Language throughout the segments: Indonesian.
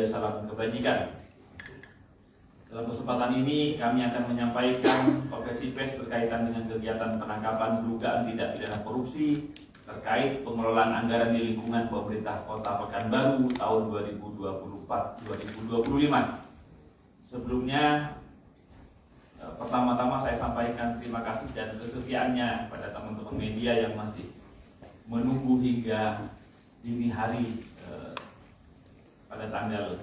Salam kebajikan. Dalam kesempatan ini kami akan menyampaikan konferensi pers berkaitan dengan kegiatan penangkapan dugaan tindak pidana korupsi terkait pengelolaan anggaran di lingkungan pemerintah Kota Pekanbaru tahun 2024-2025. Sebelumnya, pertama-tama saya sampaikan terima kasih dan kesetiaannya pada teman-teman media yang masih menunggu hingga dini hari pada tanggal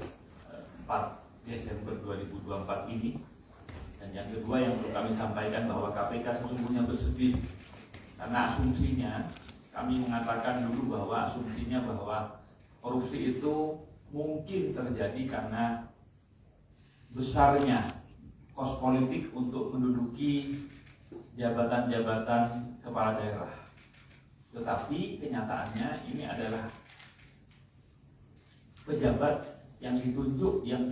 4 Desember 2024 ini. Dan yang kedua yang perlu kami sampaikan bahwa KPK sesungguhnya bersedih karena asumsinya, kami mengatakan dulu bahwa asumsinya bahwa korupsi itu mungkin terjadi karena besarnya kos politik untuk menduduki jabatan-jabatan kepala daerah. Tetapi kenyataannya ini adalah pejabat yang ditunjuk yang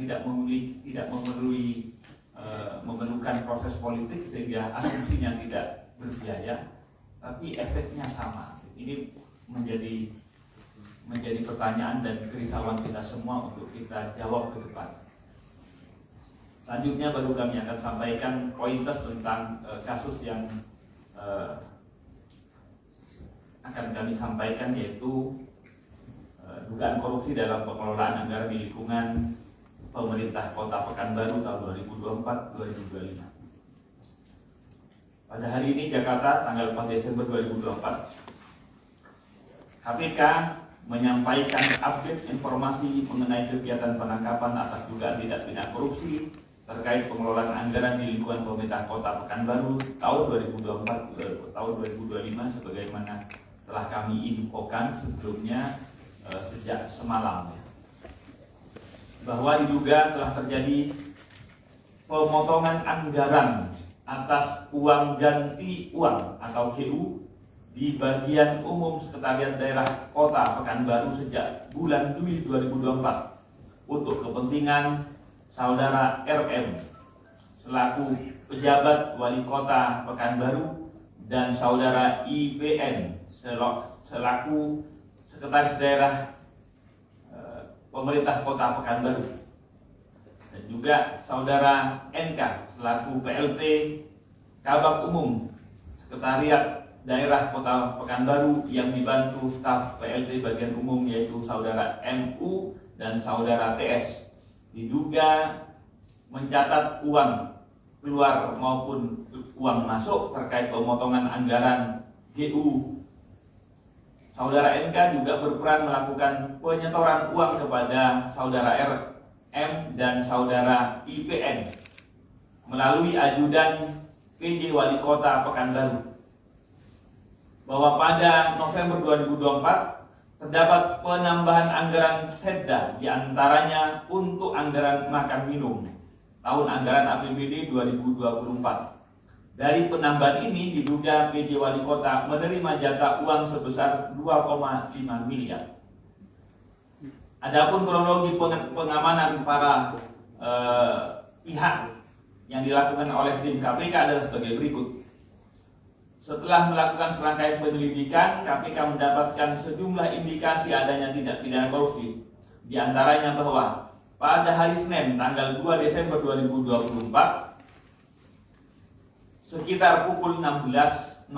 memerlukan proses politik sehingga asumsinya tidak berbiaya, tapi efeknya sama. Ini menjadi pertanyaan dan kerisauan kita semua untuk kita jawab ke depan. Selanjutnya baru kami akan sampaikan pointers tentang kasus yang akan kami sampaikan, yaitu dugaan korupsi dalam pengelolaan anggaran di lingkungan pemerintah Kota Pekanbaru tahun 2024-2025. Pada hari ini Jakarta, tanggal 4 Desember 2024, KPK menyampaikan update informasi mengenai kegiatan penangkapan atas dugaan tindak pidana korupsi terkait pengelolaan anggaran di lingkungan pemerintah Kota Pekanbaru tahun 2024-2025 sebagaimana telah kami infokan sebelumnya sejak semalam, bahwa diduga telah terjadi pemotongan anggaran atas uang ganti uang atau GU di bagian umum Sekretariat Daerah Kota Pekanbaru sejak bulan Juli 2024 untuk kepentingan Saudara RM selaku pejabat wali kota Pekanbaru dan Saudara IPN selaku Sekretaris Daerah Pemerintah Kota Pekanbaru, dan juga Saudara NK selaku PLT Kabak Umum Sekretariat Daerah Kota Pekanbaru yang dibantu staf PLT bagian umum yaitu Saudara MU dan Saudara TS, diduga mencatat uang keluar maupun uang masuk terkait pemotongan anggaran GU. Saudara NK juga berperan melakukan penyetoran uang kepada Saudara RM dan Saudara IPN melalui ajudan PJ Wali Kota Pekanbaru, bahwa pada November 2024 terdapat penambahan anggaran Setda, diantaranya untuk anggaran makan minum tahun anggaran APBD 2024. Dari penambahan ini diduga PJ Wali Kota menerima jatah uang sebesar 2,5 miliar. Adapun kronologi pengamanan para pihak yang dilakukan oleh tim KPK adalah sebagai berikut. Setelah melakukan serangkaian penyelidikan, KPK mendapatkan sejumlah indikasi adanya tindak pidana korupsi. Di antaranya bahwa pada hari Senin tanggal 2 Desember 2024 sekitar pukul 16.00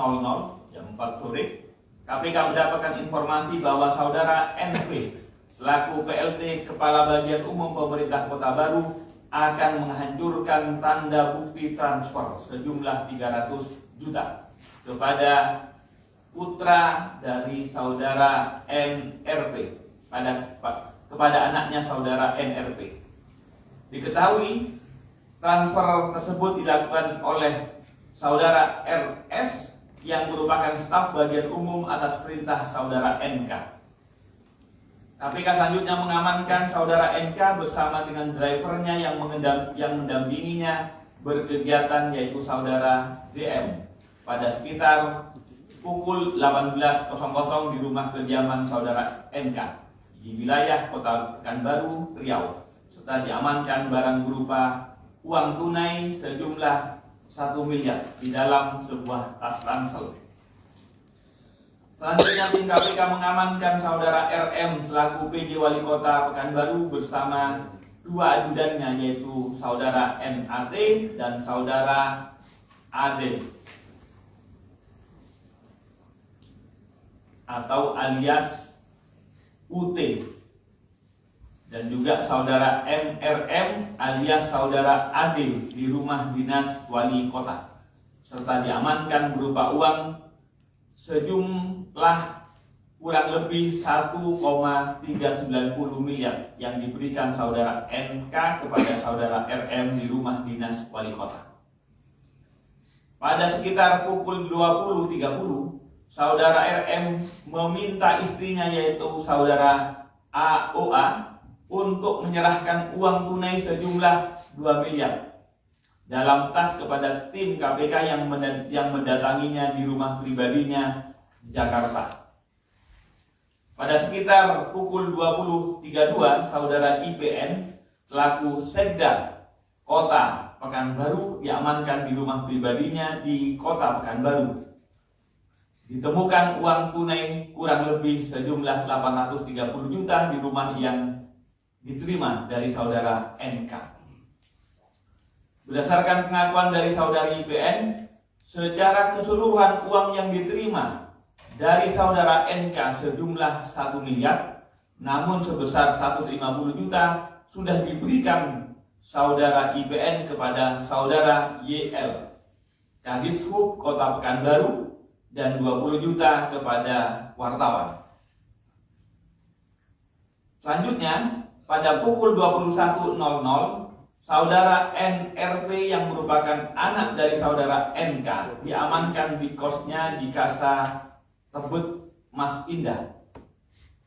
jam 4 sore, KPK mendapatkan informasi bahwa Saudara NP selaku PLT Kepala Bagian Umum Pemerintah Kota Baru akan menghancurkan tanda bukti transfer sejumlah 300 juta kepada putra dari Saudara NRP kepada anaknya Saudara NRP. Diketahui transfer tersebut dilakukan oleh Saudara RS yang merupakan staf bagian umum atas perintah Saudara NK. KPK selanjutnya mengamankan Saudara NK bersama dengan drivernya yang mendampinginya berkegiatan, yaitu Saudara DM, pada sekitar pukul 18.00 di rumah kediaman Saudara NK di wilayah Kota Pekanbaru, Riau, serta diamankan barang berupa uang tunai sejumlah 1 miliar di dalam sebuah tas ransel. Selanjutnya tim KPK mengamankan saudara RM selaku PJ Wali Kota Pekanbaru bersama dua ajudannya, yaitu saudara NAT dan saudara AD atau alias UT, dan juga saudara MRM alias saudara AD di rumah dinas wali kota, serta diamankan berupa uang sejumlah kurang lebih 1,390 miliar yang diberikan saudara NK kepada saudara RM di rumah dinas wali kota. Pada sekitar pukul 20.30, saudara RM meminta istrinya, yaitu saudara AOA, untuk menyerahkan uang tunai sejumlah 2 miliar dalam tas kepada tim KPK yang mendatanginya di rumah pribadinya di Jakarta. Pada sekitar pukul 20.32, saudara IPN selaku Sekda Kota Pekanbaru diamankan di rumah pribadinya di Kota Pekanbaru. Ditemukan uang tunai kurang lebih sejumlah 830 juta di rumah yang diterima dari saudara NK. Berdasarkan pengakuan dari saudari IPN, secara keseluruhan uang yang diterima dari saudara NK sejumlah 1 miliar, namun sebesar 150 juta sudah diberikan saudara IPN kepada saudara YL, Kadishub Kota Pekanbaru, dan 20 juta kepada wartawan. Selanjutnya, pada pukul 21.00, saudara NRP yang merupakan anak dari saudara NK diamankan di kosnya di Casa Tebet Mas Indah.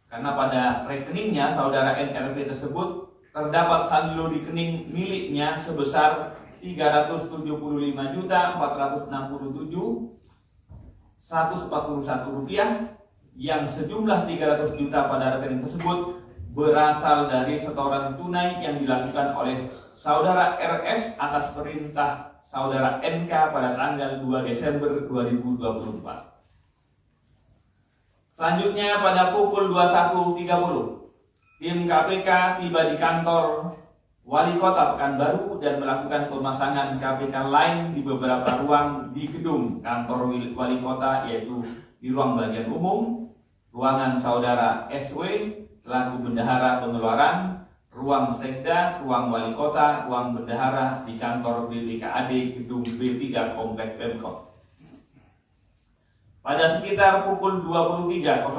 Karena pada rekeningnya saudara NRP tersebut terdapat saldo rekening miliknya sebesar 375.467.141 rupiah, yang sejumlah 300 juta pada rekening tersebut berasal dari setoran tunai yang dilakukan oleh saudara RS atas perintah saudara NK pada tanggal 2 Desember 2024. Selanjutnya pada pukul 21.30, tim KPK tiba di kantor Wali Kota Pekanbaru dan melakukan pemasangan KPK lain di beberapa ruang di gedung kantor Wali Kota, yaitu di ruang bagian umum, ruangan saudara SW selaku bendahara pengeluaran, ruang Sekda, ruang Wali Kota, ruang bendahara di kantor BPKAD gedung B3 Komplek Pemkot. Pada sekitar pukul 23.00,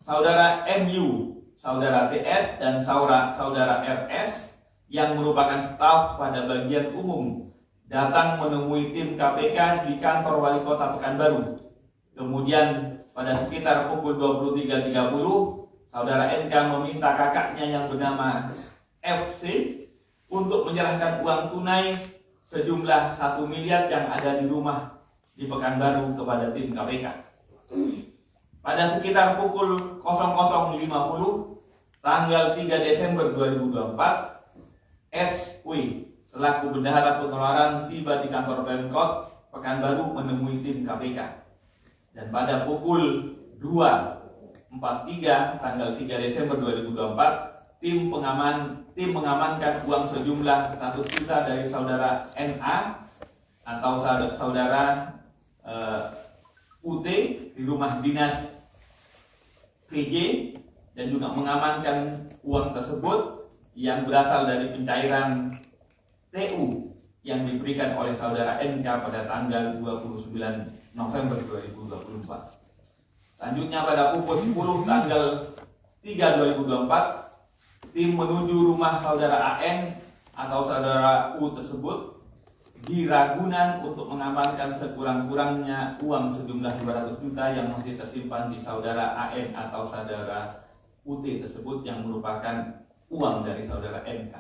saudara MU, saudara TS, dan saudara RS yang merupakan staf pada bagian umum datang menemui tim KPK di kantor Wali Kota Pekanbaru. Kemudian pada sekitar pukul 23.30, saudara NK meminta kakaknya yang bernama FC untuk menyerahkan uang tunai sejumlah 1 miliar yang ada di rumah di Pekanbaru kepada tim KPK. Pada sekitar pukul 00.50 tanggal 3 Desember 2024, SW selaku bendahara pengeluaran tiba di kantor Pemkot Pekanbaru menemui tim KPK. Dan pada pukul 2.43 tanggal 3 Desember 2024, tim mengamankan uang sejumlah 100 juta dari saudara NA atau saudara UT di rumah dinas PJ, dan juga mengamankan uang tersebut yang berasal dari pencairan TU yang diberikan oleh saudara NK pada tanggal 29 November 2024. Selanjutnya pada pukul 10 tanggal 3 2024, tim menuju rumah saudara AN atau saudara U tersebut di Ragunan untuk mengamankan sekurang-kurangnya uang sejumlah 200 juta yang masih tersimpan di saudara AN atau saudara UT tersebut yang merupakan uang dari saudara NK.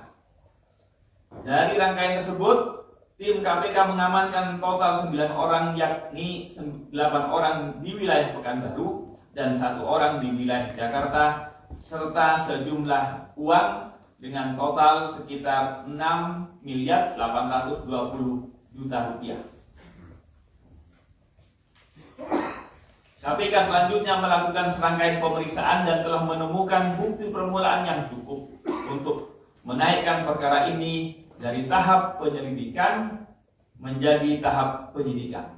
Dari rangkaian tersebut, tim KPK mengamankan total 9 orang, yakni 8 orang di wilayah Pekanbaru dan 1 orang di wilayah Jakarta, serta sejumlah uang dengan total sekitar 6.820 juta rupiah. KPK selanjutnya melakukan serangkaian pemeriksaan dan telah menemukan bukti permulaan yang cukup untuk menaikkan perkara ini dari tahap penyelidikan menjadi tahap penyidikan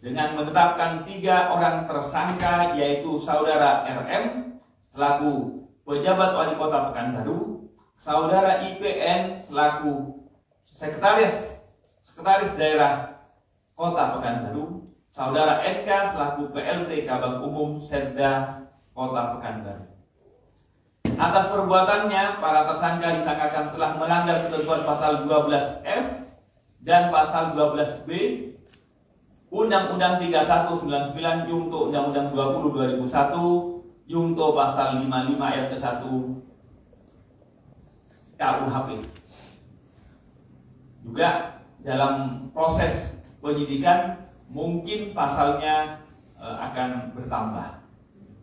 dengan menetapkan 3 orang tersangka, yaitu saudara RM selaku pejabat wali kota Pekanbaru, saudara IPN selaku sekretaris daerah kota Pekanbaru, saudara NK selaku PLT Kabag Umum Setda Kota Pekanbaru. Atas perbuatannya, para tersangka disangkakan telah melanggar ketentuan pasal 12F dan pasal 12B Undang-Undang 3199 Jungto Undang-Undang 20 2001 Jungto pasal 55 ayat ke-1 KUHP. Juga dalam proses penyidikan mungkin pasalnya akan bertambah,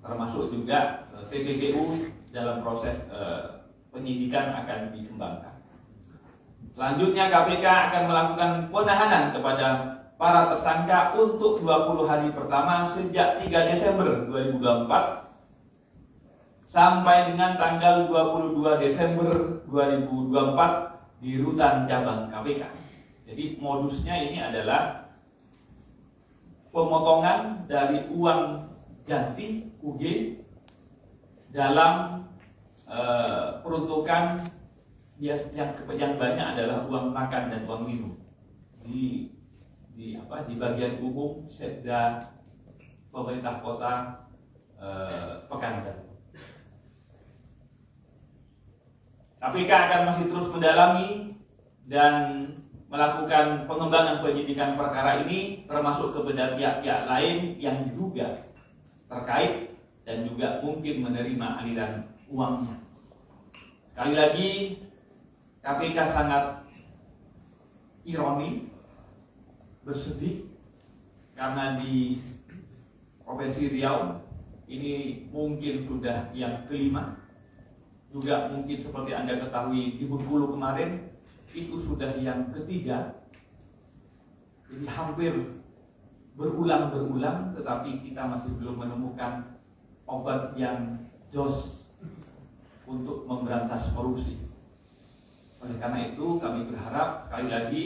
termasuk juga TPPU dalam proses penyidikan akan dikembangkan. Selanjutnya KPK akan melakukan penahanan kepada para tersangka untuk 20 hari pertama sejak 3 Desember 2024 sampai dengan tanggal 22 Desember 2024 di rutan cabang KPK. Jadi modusnya ini adalah pemotongan dari uang ganti UG dalam peruntukan yang banyak adalah uang makan dan uang minum di bagian umum Setda pemerintah kota Pekanbaru. KPK akan masih terus mendalami dan melakukan pengembangan penyidikan perkara ini, termasuk kepada pihak-pihak lain yang diduga terkait dan juga mungkin menerima aliran uangnya. Sekali lagi, KPK sangat ironi, bersedih karena di Provinsi Riau ini mungkin sudah yang kelima. Juga mungkin seperti Anda ketahui di Bengkulu kemarin itu sudah yang ketiga. Jadi hampir berulang-berulang, tetapi kita masih belum menemukan obat yang jos untuk memberantas korupsi. Oleh karena itu kami berharap sekali lagi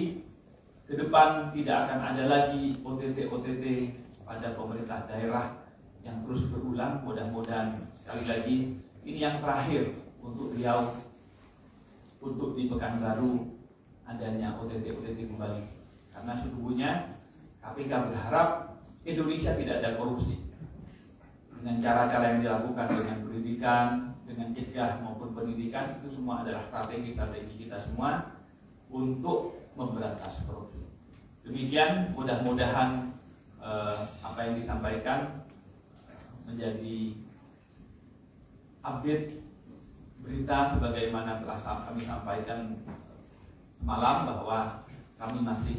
ke depan tidak akan ada lagi OTT pada pemerintah daerah yang terus berulang. Mudah-mudahan sekali lagi ini yang terakhir untuk Riau, untuk di Pekanbaru adanya OTT kembali. Karena sesungguhnya KPK berharap Indonesia tidak ada korupsi. Dengan cara-cara yang dilakukan dengan pendidikan, dengan cegah maupun pendidikan, itu semua adalah strategi kita semua untuk memberantas korupsi. Demikian, mudah-mudahan apa yang disampaikan menjadi update berita sebagaimana telah kami sampaikan semalam bahwa kami masih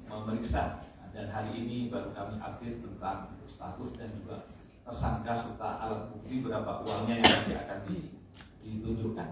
memeriksa, dan hari ini baru kami update tentang status dan juga tersangka serta alat bukti berapa uangnya yang nanti akan ditunjukkan.